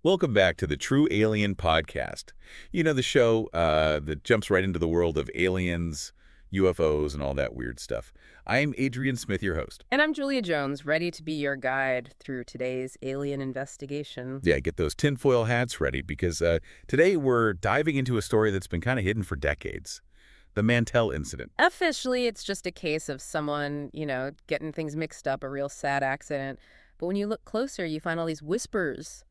Welcome back to the True Alien Podcast. You know, the show that jumps right into the world of aliens, UFOs, and all that weird stuff. I'm Adrian Smith, your host. And I'm Julia Jones, ready to be your guide through today's alien investigation. Yeah, get those tinfoil hats ready because today we're diving into a story that's been kind of hidden for decades. The Mantell incident. Officially, it's just a case of someone, getting things mixed up, a real sad accident. But when you look closer, you find all these whispers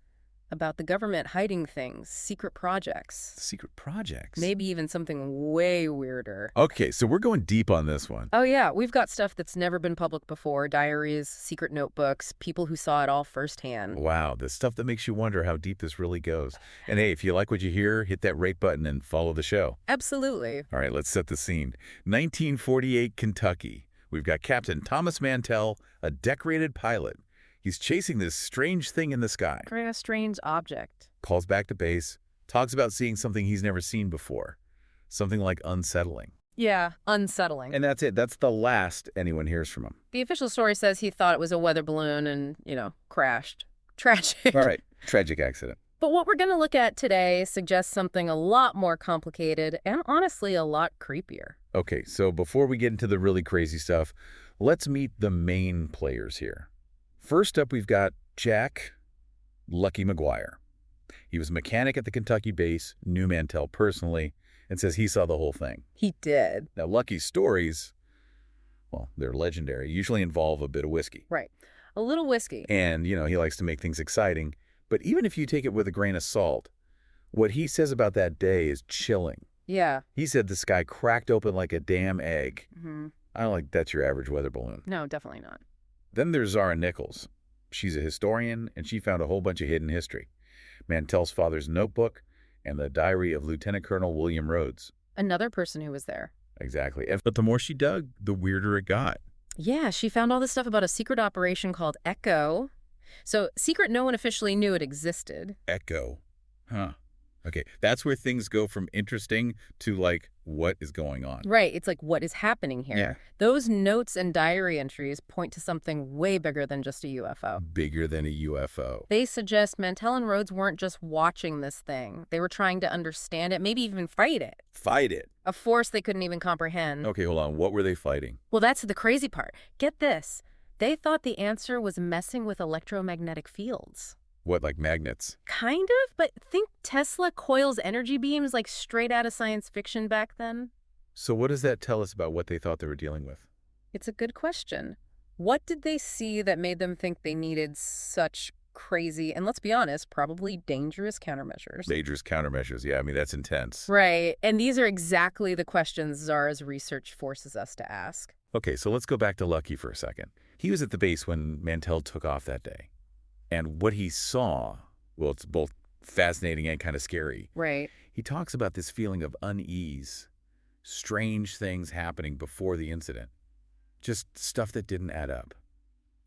about the government hiding things, secret projects. Secret projects? Maybe even something way weirder. Okay, so we're going deep on this one. Oh, yeah. We've got stuff that's never been public before. Diaries, secret notebooks, people who saw it all firsthand. Wow, the stuff that makes you wonder how deep this really goes. And hey, if you like what you hear, hit that rate button and follow the show. Absolutely. All right, let's set the scene. 1948 Kentucky. We've got Captain Thomas Mantell, a decorated pilot. He's chasing this strange thing in the sky. A strange object. Calls back to base, talks about seeing something he's never seen before. Something like unsettling. Yeah, unsettling. And that's it. That's the last anyone hears from him. The official story says he thought it was a weather balloon and, crashed. Tragic. All right, tragic accident. But what we're going to look at today suggests something a lot more complicated and honestly a lot creepier. Okay, so before we get into the really crazy stuff, let's meet the main players here. First up, we've got Jack Lucky McGuire. He was a mechanic at the Kentucky base, knew Mantell personally, and says he saw the whole thing. He did. Now, Lucky's stories, well, they're legendary, usually involve a bit of whiskey. Right. A little whiskey. And, he likes to make things exciting. But even if you take it with a grain of salt, what he says about that day is chilling. Yeah. He said the sky cracked open like a damn egg. Mm-hmm. I don't think that's your average weather balloon. No, definitely not. Then there's Zara Nichols. She's a historian, and she found a whole bunch of hidden history. Mantell's father's notebook and the diary of Lieutenant Colonel William Rhodes. Another person who was there. Exactly. But the more she dug, the weirder it got. Yeah, she found all this stuff about a secret operation called Echo. So, secret no one officially knew it existed. Echo. Huh. Okay, that's where things go from interesting to, what is going on? Right, it's like, what is happening here? Yeah. Those notes and diary entries point to something way bigger than just a UFO. Bigger than a UFO. They suggest Mantell and Rhodes weren't just watching this thing. They were trying to understand it, maybe even fight it. Fight it? A force they couldn't even comprehend. Okay, hold on. What were they fighting? Well, that's the crazy part. Get this. They thought the answer was messing with electromagnetic fields. What, like magnets? Kind of, but think Tesla coils energy beams like straight out of science fiction back then. So what does that tell us about what they thought they were dealing with? It's a good question. What did they see that made them think they needed such crazy, and let's be honest, probably dangerous countermeasures? Dangerous countermeasures. Yeah, I mean, that's intense. Right, and these are exactly the questions Zara's research forces us to ask. Okay, so let's go back to Lucky for a second. He was at the base when Mantell took off that day. And what he saw, well, it's both fascinating and kind of scary. Right. He talks about this feeling of unease, strange things happening before the incident. Just stuff that didn't add up.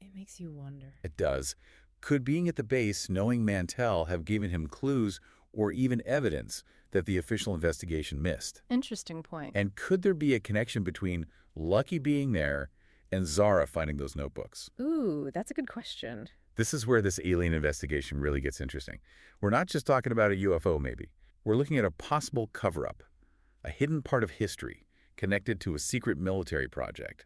It makes you wonder. It does. Could being at the base, knowing Mantell, have given him clues or even evidence that the official investigation missed? Interesting point. And could there be a connection between Lucky being there and Zara finding those notebooks? Ooh, that's a good question. This is where this alien investigation really gets interesting. We're not just talking about a UFO, maybe. We're looking at a possible cover-up, a hidden part of history connected to a secret military project.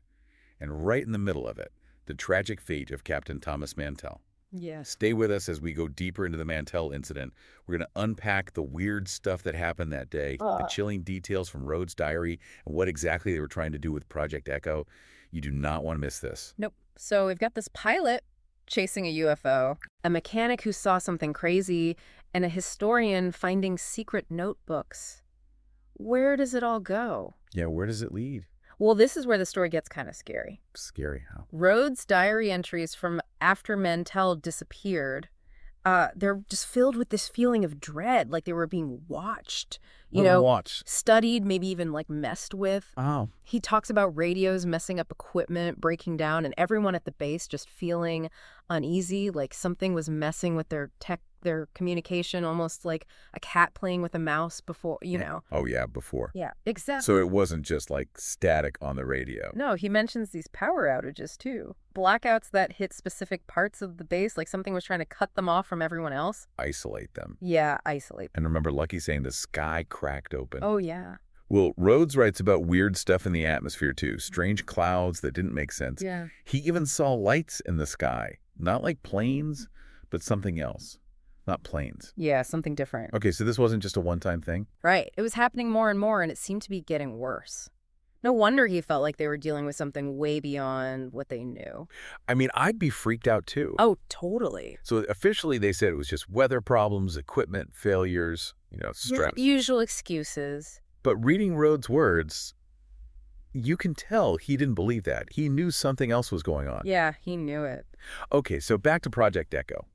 And right in the middle of it, the tragic fate of Captain Thomas Mantell. Yes. Stay with us as we go deeper into the Mantell incident. We're going to unpack the weird stuff that happened that day, the chilling details from Rhodes' diary, and what exactly they were trying to do with Project Echo. You do not want to miss this. Nope. So we've got this pilot chasing a UFO, a mechanic who saw something crazy, and a historian finding secret notebooks. Where does it all go? Yeah, where does it lead? Well, this is where the story gets kind of scary. Scary how? Rhodes' diary entries from after Mantell disappeared, they're just filled with this feeling of dread, like they were being watched. Watched. Studied, maybe even messed with. Oh. He talks about radios messing up equipment, breaking down, and everyone at the base just feeling uneasy, like something was messing with their their communication, almost like a cat playing with a mouse before, you know. Oh, yeah, before. Yeah, exactly. So it wasn't just like static on the radio. No, he mentions these power outages too. Blackouts that hit specific parts of the base, like something was trying to cut them off from everyone else. Isolate them. Yeah, isolate. And remember Lucky saying the sky cracked open. Oh, yeah. Well, Rhodes writes about weird stuff in the atmosphere, too. Strange clouds that didn't make sense. Yeah. He even saw lights in the sky. Not like planes, but something else. Not planes. Yeah, something different. Okay, so this wasn't just a one-time thing? Right. It was happening more and more, and it seemed to be getting worse. No wonder he felt like they were dealing with something way beyond what they knew. I mean, I'd be freaked out, too. Oh, totally. So officially, they said it was just weather problems, equipment failures, stress. Usual excuses. But reading Rhodes' words, you can tell he didn't believe that. He knew something else was going on. Yeah, he knew it. Okay, so back to Project Echo.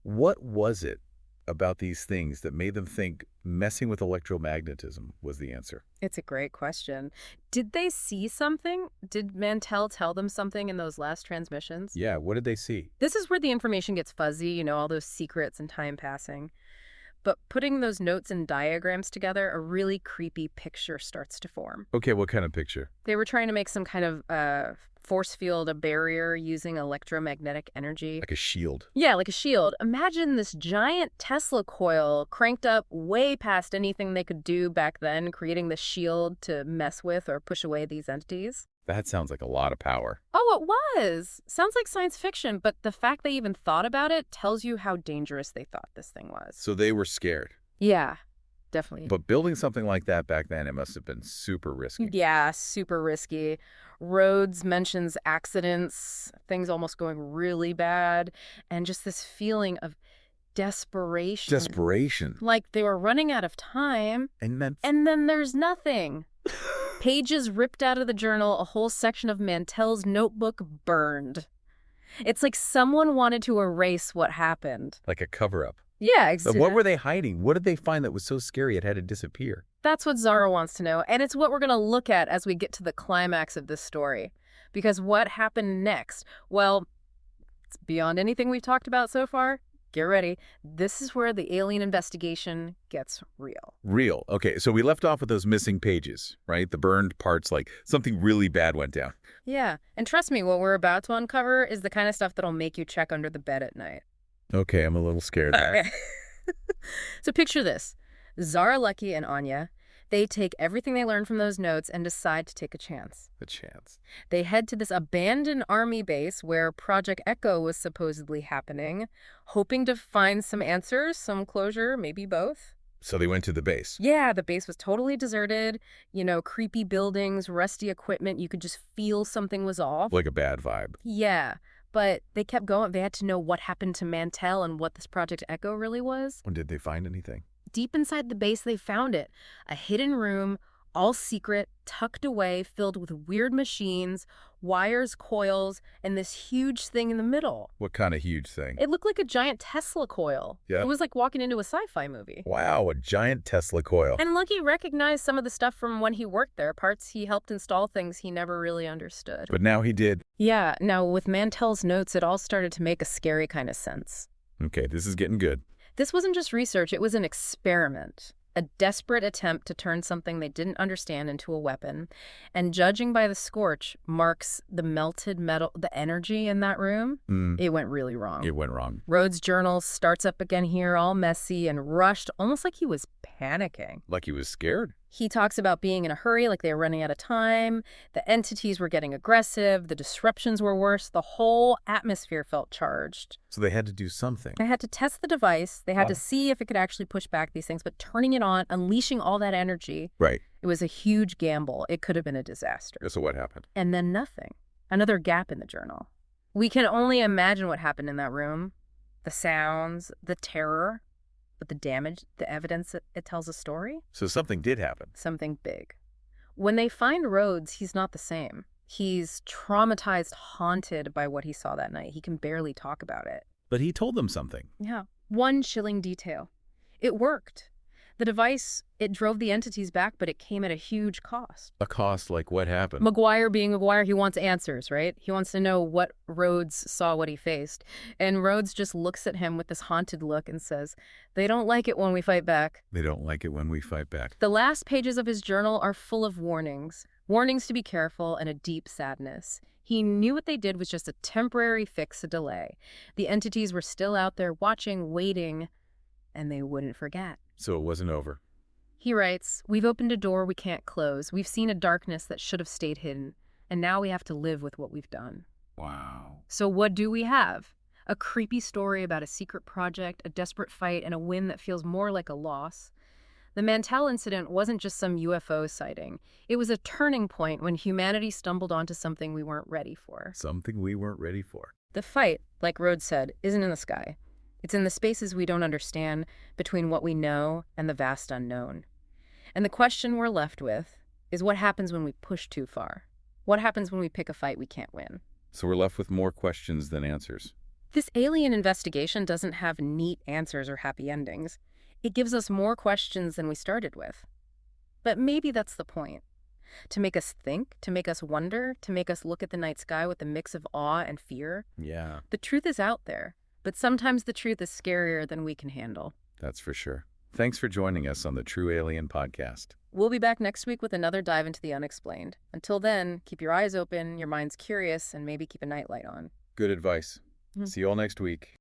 What was it about these things that made them think messing with electromagnetism was the answer? It's a great question. Did they see something? Did Mantell tell them something in those last transmissions? Yeah, what did they see? This is where the information gets fuzzy, all those secrets and time passing. But putting those notes and diagrams together, a really creepy picture starts to form. Okay, what kind of picture? They were trying to make some kind of force field, a barrier using electromagnetic energy. Like a shield. Yeah, like a shield. Imagine this giant Tesla coil cranked up way past anything they could do back then, creating the shield to mess with or push away these entities. That sounds like a lot of power. Oh, it was. Sounds like science fiction, but the fact they even thought about it tells you how dangerous they thought this thing was. So they were scared. Yeah, definitely. But building something like that back then, it must have been super risky. Yeah, super risky. Rhodes mentions accidents, things almost going really bad, and just this feeling of desperation. Desperation. Like they were running out of time, And then there's nothing. Pages ripped out of the journal, a whole section of Mantell's notebook burned. It's like someone wanted to erase what happened. like a cover-up. Yeah, But exactly. what were they hiding? What did they find that was so scary it had to disappear? That's what Zara wants to know, and it's what we're going to look at as we get to the climax of this story. Because what happened next? Well, it's beyond anything we've talked about so far. Get ready. This is where the alien investigation gets real. Real. Okay, so we left off with those missing pages, right? The burned parts, like something really bad went down. Yeah, and trust me, what we're about to uncover is the kind of stuff that'll make you check under the bed at night. Okay, I'm a little scared. Okay. So picture this. Zara, Lucky, and Anya, they take everything they learned from those notes and decide to take a chance. A chance. They head to this abandoned army base where Project Echo was supposedly happening, hoping to find some answers, some closure, maybe both. So they went to the base. Yeah, the base was totally deserted, creepy buildings, rusty equipment. You could just feel something was off. Like a bad vibe. Yeah, but they kept going. They had to know what happened to Mantell and what this Project Echo really was. And did they find anything? Deep inside the base, they found it. A hidden room, all secret, tucked away, filled with weird machines, wires, coils, and this huge thing in the middle. What kind of huge thing? It looked like a giant Tesla coil. Yeah. It was like walking into a sci-fi movie. Wow, a giant Tesla coil. And Lucky recognized some of the stuff from when he worked there, parts he helped install, things he never really understood. But now he did. Yeah, now with Mantell's notes, it all started to make a scary kind of sense. Okay, this is getting good. This wasn't just research, it was an experiment. A desperate attempt to turn something they didn't understand into a weapon. And judging by the scorch marks the melted metal, the energy in that room, It went really wrong. It went wrong. Rhodes' journal starts up again here, all messy and rushed, almost like he was panicking. Like he was scared? He talks about being in a hurry, like they were running out of time. The entities were getting aggressive. The disruptions were worse. The whole atmosphere felt charged. So they had to do something. They had to test the device. They had to see if it could actually push back these things. But turning it on, unleashing all that energy, Right. it was a huge gamble. It could have been a disaster. So what happened? And then nothing. Another gap in the journal. We can only imagine what happened in that room. The sounds, the terror, but the damage, the evidence, it tells a story. So something did happen. Something big. When they find Rhodes, he's not the same. He's traumatized, haunted by what he saw that night. He can barely talk about it. But he told them something. Yeah. One chilling detail. It worked. The device, it drove the entities back, but it came at a huge cost. A cost like what happened? McGuire being McGuire, he wants answers, right? He wants to know what Rhodes saw what he faced. And Rhodes just looks at him with this haunted look and says, "They don't like it when we fight back." They don't like it when we fight back. The last pages of his journal are full of warnings. Warnings to be careful and a deep sadness. He knew what they did was just a temporary fix, a delay. The entities were still out there watching, waiting, and they wouldn't forget. So it wasn't over. He writes, "We've opened a door we can't close. We've seen a darkness that should have stayed hidden. And now we have to live with what we've done." Wow. So what do we have? A creepy story about a secret project, a desperate fight, and a win that feels more like a loss. The Mantell incident wasn't just some UFO sighting. It was a turning point when humanity stumbled onto something we weren't ready for. Something we weren't ready for. The fight, like Rhodes said, isn't in the sky. It's in the spaces we don't understand, between what we know and the vast unknown. And the question we're left with is what happens when we push too far? What happens when we pick a fight we can't win? So we're left with more questions than answers. This alien investigation doesn't have neat answers or happy endings. It gives us more questions than we started with. But maybe that's the point. To make us think, to make us wonder, to make us look at the night sky with a mix of awe and fear. Yeah, The truth is out there, but sometimes the truth is scarier than we can handle. that's for sure. Thanks for joining us on the True Alien Podcast. We'll be back next week with another dive into the unexplained. Until then, keep your eyes open, your minds curious, and maybe keep a nightlight on. Good advice. See you all next week.